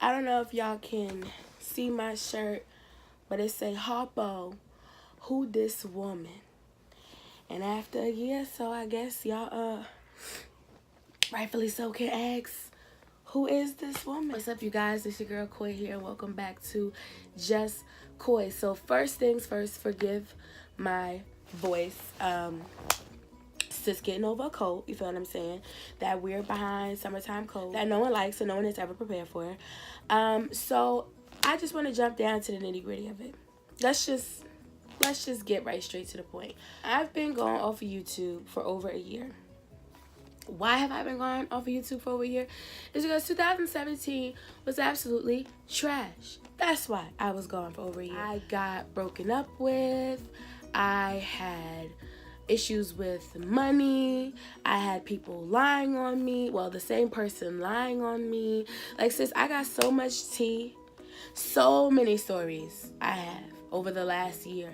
I don't know if y'all can see my shirt, but it say Harpo, who this woman? And after a year, so I guess y'all rightfully so can ask, who is this woman? What's up, you guys? It's your girl Koi here, and welcome back to Just Koi. So first things first, forgive my voice. Just getting over a cold, you feel what I'm saying? That weird behind summertime cold that no one likes and no one is ever prepared for. So I just want to jump down to the nitty gritty of it. Let's just get right straight to the point. I've been going off of YouTube for over a year. Why have I been going off of YouTube for over a year? It's because 2017 was absolutely trash. That's why I was gone for over a year. I got broken up with. I had issues with money. I had people lying on me. Well, the same person lying on me. Like, sis, I got so much tea. So many stories I have over the last year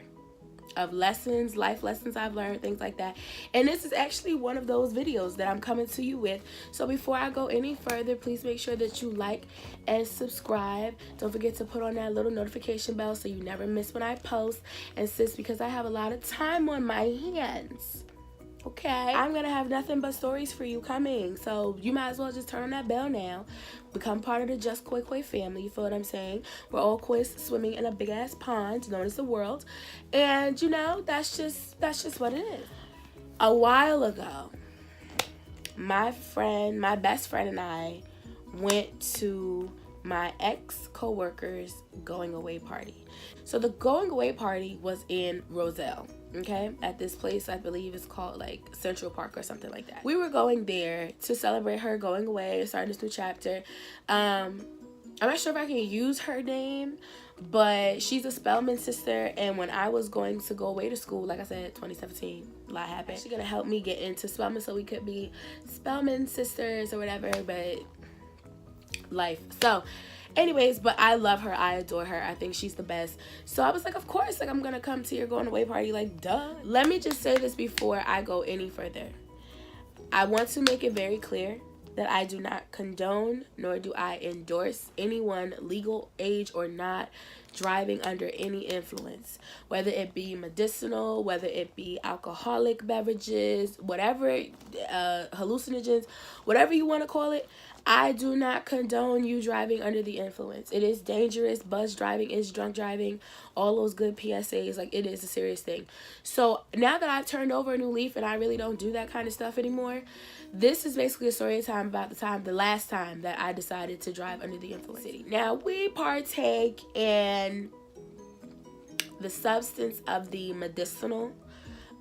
of lessons, life lessons I've learned, things like that. And this is actually one of those videos that I'm coming to you with. So before I go any further, please make sure that you like and subscribe. Don't forget to put on that little notification bell so you never miss when I post. And sis, because I have a lot of time on my hands, okay, I'm gonna have nothing but stories for you coming. So you might as well just turn on that bell now. Become part of the Just Koi Koi family, you feel what I'm saying? We're all kois swimming in a big ass pond known as the world. And you know, that's just what it is. A while ago, my best friend and I went to my ex-coworker's going away party. So the going away party was in Roselle, okay, at this place I believe it's called like Central Park or something like that. We were going there to celebrate her going away, starting this new chapter. I'm not sure if I can use her name, but she's a Spelman sister, and when I was going to go away to school, like I said, 2017, a lot happened. She's gonna help me get into Spelman so we could be Spelman sisters or whatever, but life. So anyways, but I love her, I adore her, I think she's the best. So I was like, of course, like I'm gonna come to your going away party, like duh. Let me just say this before I go any further. I want to make it very clear that I do not condone nor do I endorse anyone, legal age or not, driving under any influence, whether it be medicinal, whether it be alcoholic beverages, whatever, hallucinogens, whatever you want to call it. I do not condone you driving under the influence. It is dangerous. Buzz driving is drunk driving. All those good PSAs, like it is a serious thing. So now that I've turned over a new leaf and I really don't do that kind of stuff anymore, this is basically a story time about the last time that I decided to drive under the influence. Now we partake in the substance of the medicinal,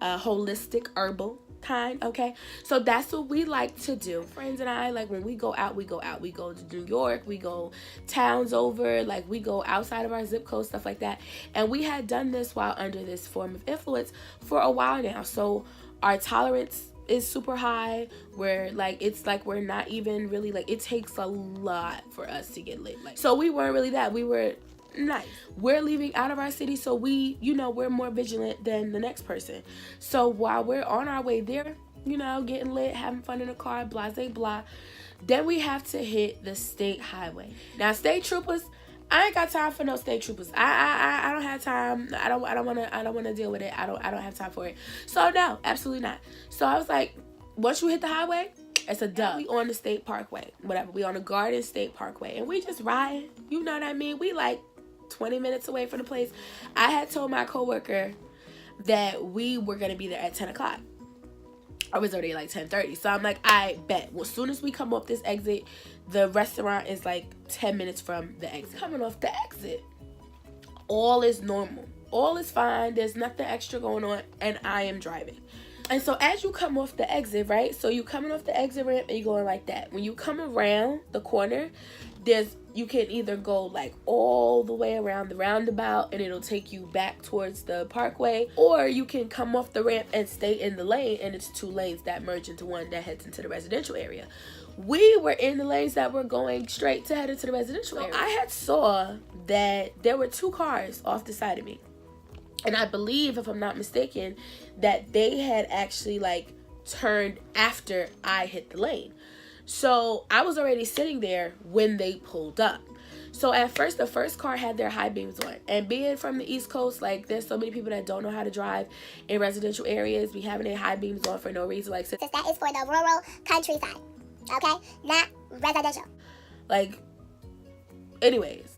holistic herbal kind, okay? So that's what we like to do. Friends and I, like when we go out, we go out. We go to New York, we go towns over, like we go outside of our zip code, stuff like that. And we had done this while under this form of influence for a while now. So our tolerance is super high. We're like, it's like we're not even really, like it takes a lot for us to get lit. Like, so we weren't really that. We were nice. We're leaving out of our city, so we, you know, we're more vigilant than the next person. So while we're on our way there, you know, getting lit, having fun in the car, blah, blah, blah, then we have to hit the state highway. Now, state troopers, I ain't got time for no state troopers. I don't have time. I don't wanna deal with it. I don't have time for it. So no, absolutely not. So I was like, once you hit the highway, it's a dub. We on the state parkway, whatever. We on the Garden State Parkway, and we just riding. You know what I mean? We like 20 minutes away from the place. I had told my coworker that we were gonna be there at 10 o'clock. I was already like 10:30. So I'm like, I bet. Well, as soon as we come off this exit, the restaurant is like 10 minutes from the exit. Coming off the exit, all is normal. All is fine. There's nothing extra going on, and I am driving. And so as you come off the exit, right? So you coming off the exit ramp and you're going like that. When you come around the corner, you can either go like all the way around the roundabout and it'll take you back towards the parkway, or you can come off the ramp and stay in the lane, and it's two lanes that merge into one that heads into the residential area. We were in the lanes that were going straight to head into the residential area. I had saw that there were two cars off the side of me. And I believe, if I'm not mistaken, that they had actually like turned after I hit the lane. So I was already sitting there when they pulled up. So at first, the first car had their high beams on. And being from the East Coast, like, there's so many people that don't know how to drive in residential areas. Be having their high beams on for no reason. Like, since that is for the rural countryside, okay? Not residential. Like, anyways,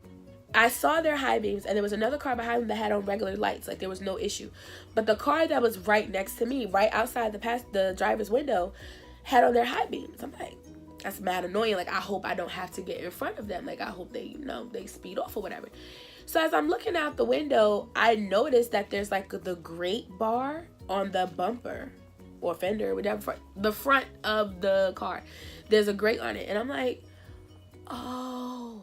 I saw their high beams, and there was another car behind them that had on regular lights. Like, there was no issue. But the car that was right next to me, right outside the driver's window, had on their high beams. I'm like, that's mad annoying. Like, I hope I don't have to get in front of them. Like, I hope they, they speed off or whatever. So as I'm looking out the window, I noticed that there's like the grate bar on the bumper or fender, whatever, the front of the car. There's a grate on it. And I'm like, oh,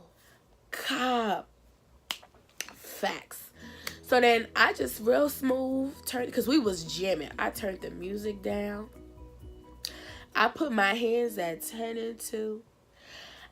cop. Facts. So then I just real smooth turned, because we was jamming. I turned the music down. I put my hands at 10 and 2.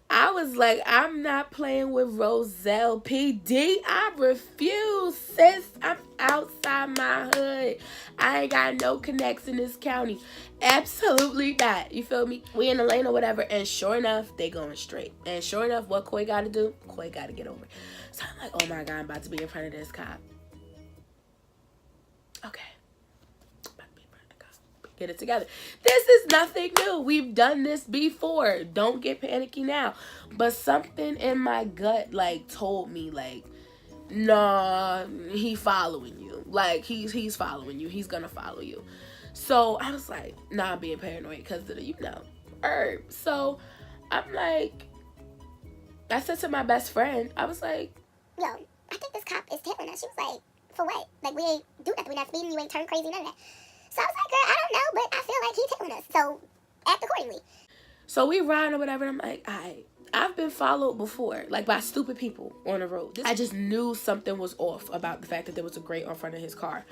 I was like, I'm not playing with Roselle PD. I refuse, sis. I'm outside my hood. I ain't got no connects in this county. Absolutely not. You feel me? We in the lane or whatever, and sure enough, they going straight. And sure enough, what Koi got to do? Koi got to get over. So I'm like, oh my God, I'm about to be in front of this cop. Okay. Get it together. This is nothing new. We've done this before. Don't get panicky now. But something in my gut like told me like, nah, he following you. Like he's following you. He's gonna follow you. So I was like, nah, I'm being paranoid because of the, herb. So I'm like, I said to my best friend, I was like, yo, I think this cop is tailing us. She was like, for what? Like, we ain't do nothing. We not speeding. You ain't turn crazy, none of that. So I was like, girl, I don't know, but I feel like he's tailing us. So act accordingly. So we ride or whatever. And I'm like, I've been followed before, like by stupid people on the road. I just knew something was off about the fact that there was a grate on front of his car.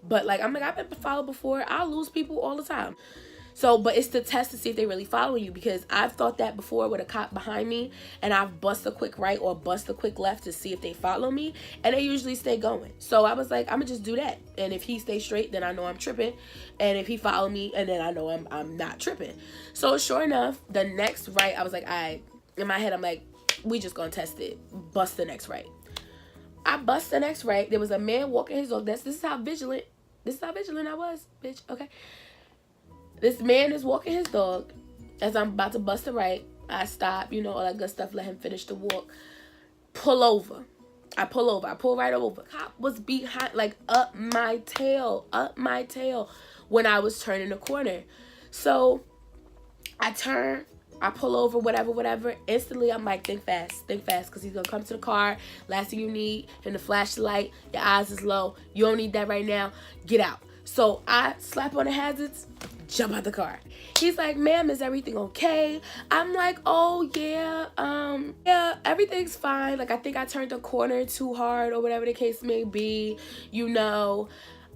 But like, I'm like, I've been followed before. I'll lose people all the time. So, but it's to test to see if they really follow you, because I've thought that before with a cop behind me, and I've bust a quick right or bust a quick left to see if they follow me, and they usually stay going. So I was like, I'm gonna just do that, and if he stays straight, then I know I'm tripping, and if he follow me, and then I know I'm not tripping. So sure enough, the next right, I was like, in my head, I'm like, we just gonna test it. Bust the next right. I bust the next right. There was a man walking his dog. This is how vigilant I was, bitch. Okay. This man is walking his dog. As I'm about to bust a right, I stop, all that good stuff, let him finish the walk. Pull over. I pull right over. Cop was behind, like up my tail when I was turning the corner. So I turn, I pull over, whatever. Instantly, I'm like, think fast, because he's going to come to the car. Last thing you need, him to flash the light. Your eyes is low. You don't need that right now. Get out. So I slap on the hazards, jump out the car. He's like, ma'am, is everything okay? I'm like, oh, yeah, everything's fine. Like, I think I turned the corner too hard or whatever the case may be,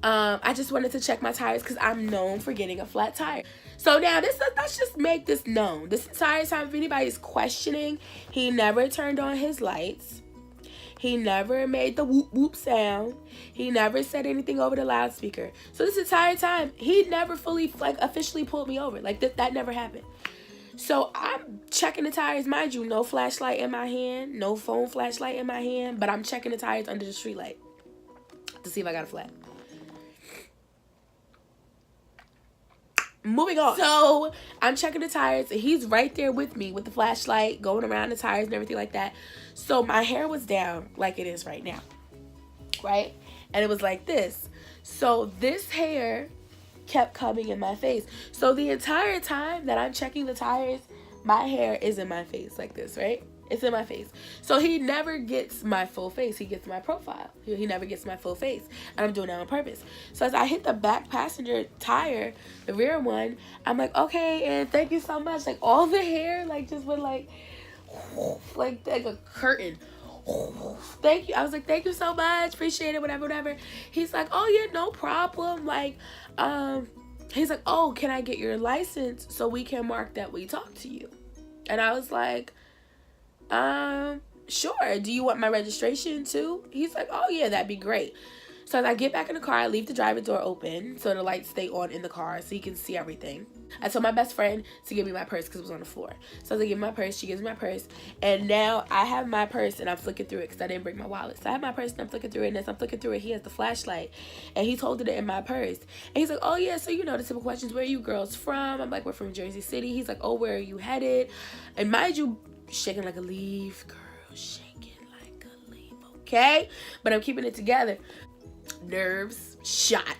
I just wanted to check my tires because I'm known for getting a flat tire. So now, let's just make this known. This entire time, if anybody's questioning, he never turned on his lights. He never made the whoop whoop sound. He never said anything over the loudspeaker. So this entire time, he never fully, officially pulled me over. Like, that never happened. So I'm checking the tires. Mind you, no flashlight in my hand. No phone flashlight in my hand. But I'm checking the tires under the street light to see if I got a flat. Moving on. So I'm checking the tires. And he's right there with me with the flashlight, going around the tires and everything like that. So my hair was down like it is right now, right? And it was like this. So this hair kept coming in my face. So the entire time that I'm checking the tires, my hair is in my face like this, right? It's in my face. So he never gets my full face. He gets my profile. He never gets my full face. And I'm doing that on purpose. So as I hit the back passenger tire, the rear one, I'm like, okay, and thank you so much. Like, all the hair, like, just went like a curtain. Thank you. I was like, thank you so much. Appreciate it, whatever. He's like, oh, yeah, no problem. Like, he's like, oh, can I get your license so we can mark that we talked to you? And I was like, sure. Do you want my registration too? He's like, oh yeah, that'd be great. So as I get back in the car, I leave the driver door open so the lights stay on in the car so you can see everything. I told my best friend to give me my purse because it was on the floor. So I give my purse, she gives me my purse, and now I have my purse and I'm flicking through it because I didn't bring my wallet. So I have my purse and I'm flicking through it, and as I'm flicking through it, he has the flashlight and he's holding it in my purse. And he's like, oh yeah, so you know the typical questions, where are you girls from? I'm like, we're from Jersey City. He's like, oh, where are you headed? And mind you, shaking like a leaf, girl, shaking like a leaf, okay? But I'm keeping it together. Nerves shot,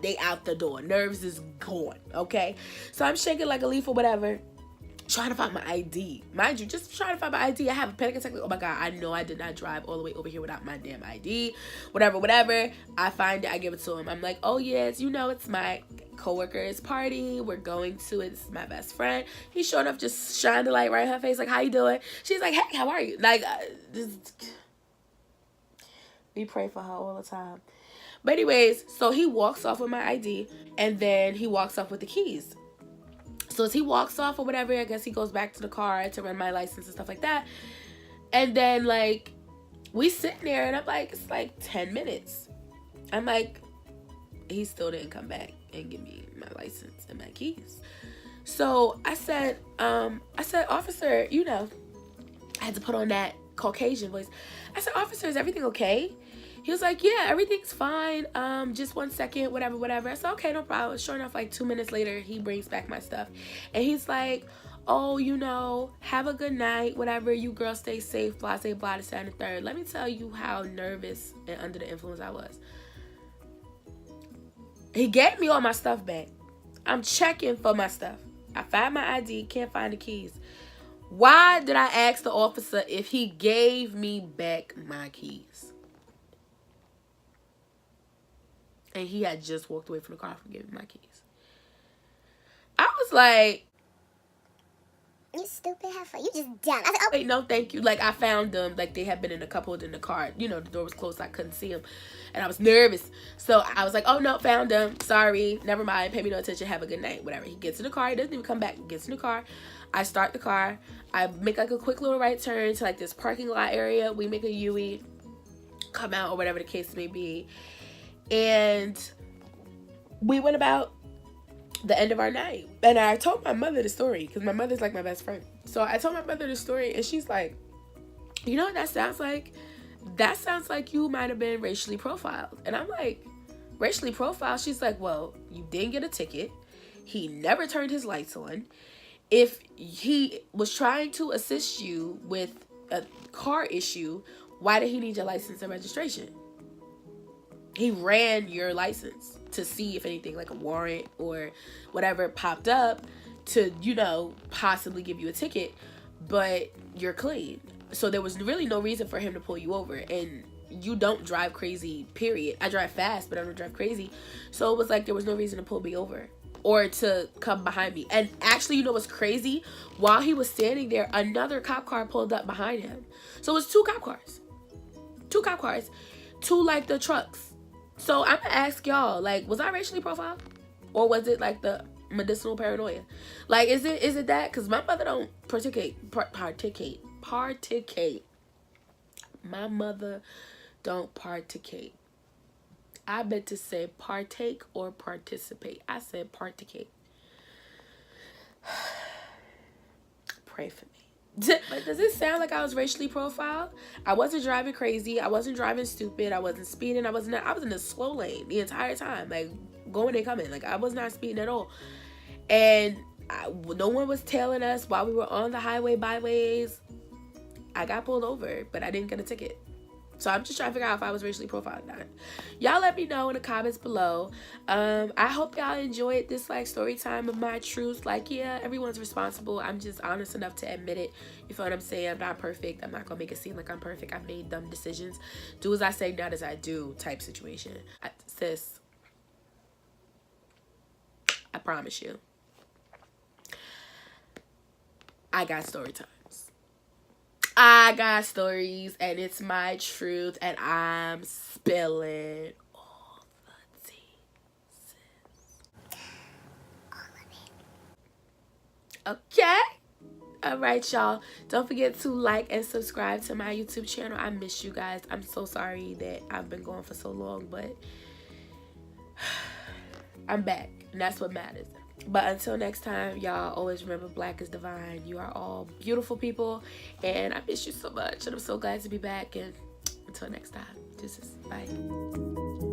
they out the door. Nerves is gone, okay? So I'm shaking like a leaf or whatever, trying to find my ID. Mind you, just trying to find my ID. I have a panic attack, like, oh my god, I know I did not drive all the way over here without my damn ID. Whatever. I find it, I give it to him. I'm like, oh yes, you know, it's my coworker's party. We're going to it. This is my best friend. He showed up, just shined the light right in her face, like, how you doing? She's like, hey, how are you? Like, we pray for her all the time. But anyways, so he walks off with my ID, and then he walks off with the keys. So as he walks off or whatever, I guess he goes back to the car to run my license and stuff like that. And then, like, we sitting there, and I'm like, it's like 10 minutes. I'm like, he still didn't come back and give me my license and my keys. So I said, officer, you know, I had to put on that Caucasian voice. I said, officer, is everything okay? He was like, yeah, everything's fine. Just 1 second, whatever. I said, okay, no problem. Sure enough, like 2 minutes later, he brings back my stuff. And he's like, oh, you know, have a good night, whatever. You girls stay safe, blah, blah, this, and the third. Let me tell you how nervous and under the influence I was. He gave me all my stuff back. I'm checking for my stuff. I find my ID, can't find the keys. Why did I ask the officer if he gave me back my keys? And he had just walked away from the car from giving me my keys. I was like, you stupid heifer. You just dumb. I said, oh, wait, no, thank you. Like, I found them. Like, they had been in a couple in the car. You know, the door was closed, so I couldn't see them. And I was nervous. So I was like, oh, no, found them. Sorry. Never mind. Pay me no attention. Have a good night. Whatever. He gets in the car. He doesn't even come back. He gets in the car. I start the car. I make, like, a quick little right turn to, like, this parking lot area. We make a U-E, come out, or whatever the case may be. And we went about the end of our night. And I told my mother the story because my mother's like my best friend. So I told my mother the story, and she's like, you know what that sounds like? That sounds like you might have been racially profiled. And I'm like, racially profiled? She's like, well, you didn't get a ticket. He never turned his lights on. If he was trying to assist you with a car issue, why did he need your license and registration? He ran your license to see if anything, like a warrant or whatever, popped up to, you know, possibly give you a ticket, but you're clean. So there was really no reason for him to pull you over. And you don't drive crazy, period. I drive fast, but I don't drive crazy. So it was like there was no reason to pull me over or to come behind me. And actually, you know what's crazy? While he was standing there, another cop car pulled up behind him. So it was two cop cars. Two, like, the trucks. So I'm gonna ask y'all, like, was I racially profiled? Or was it like the medicinal paranoia? Like, is it that? Because my mother don't participate. My mother don't participate. I meant to say partake or participate. I said participate. Pray for me. But does it sound like I was racially profiled? I wasn't driving crazy. I wasn't driving stupid. I wasn't speeding. I was in a slow lane the entire time, like going and coming. Like, I was not speeding at all. And no one was tailing us while we were on the highway, byways. I got pulled over, but I didn't get a ticket. So I'm just trying to figure out if I was racially profiled or not. Y'all let me know in the comments below. I hope y'all enjoyed this, like, story time of my truth. Like, yeah, everyone's responsible. I'm just honest enough to admit it. You feel what I'm saying? I'm not perfect. I'm not gonna make it seem like I'm perfect. I've made dumb decisions. Do as I say, not as I do type situation. Sis, I promise you, I got story time. I got stories, and it's my truth, and I'm spilling all the tea, sis. all of it. Okay? All right, y'all. Don't forget to like and subscribe to my YouTube channel. I miss you guys. I'm so sorry that I've been going for so long, but I'm back, and that's what matters. But until next time, y'all, always remember, Black is divine. You are all beautiful people, and I miss you so much, and I'm so glad to be back. And until next time, bye.